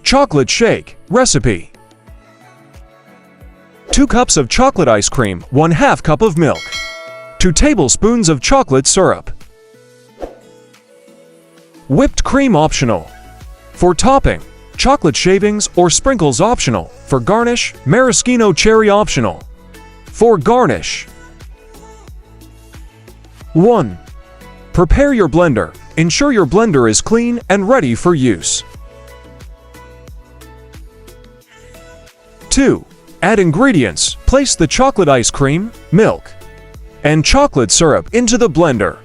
Chocolate shake recipe. 2 cups of chocolate ice cream, 1/2 cup of milk, 2 tablespoons of chocolate syrup. Whipped cream optional. For topping, chocolate shavings or sprinkles optional. For garnish, maraschino cherry optional. For garnish. 1. Prepare your blender. Ensure your blender is clean and ready for use. 2. Add ingredients. Place the chocolate ice cream, milk, and chocolate syrup into the blender.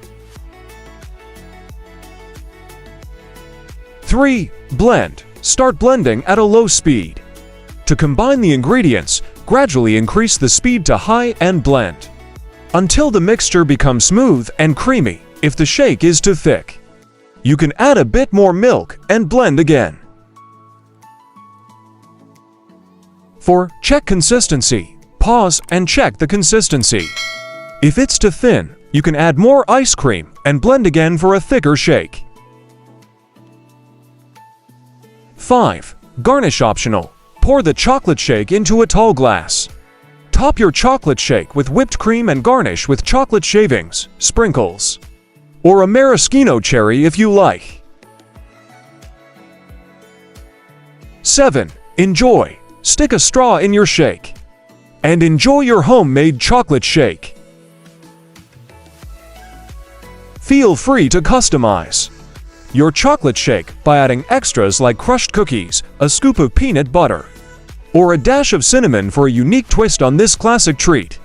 3. Blend. Start blending at a low speed. To combine the ingredients, gradually increase the speed to high and blend until the mixture becomes smooth and creamy. If the shake is too thick, you can add a bit more milk and blend again. 4. Check consistency. Pause and check the consistency. If it's too thin, you can add more ice cream and blend again for a thicker shake. 5. Garnish optional. Pour the chocolate shake into a tall glass. Top your chocolate shake with whipped cream and garnish with chocolate shavings, sprinkles, or a maraschino cherry if you like. 7. Enjoy. Stick a straw in your shake and enjoy your homemade chocolate shake. Feel free to customize your chocolate shake by adding extras like crushed cookies, a scoop of peanut butter, or a dash of cinnamon for a unique twist on this classic treat.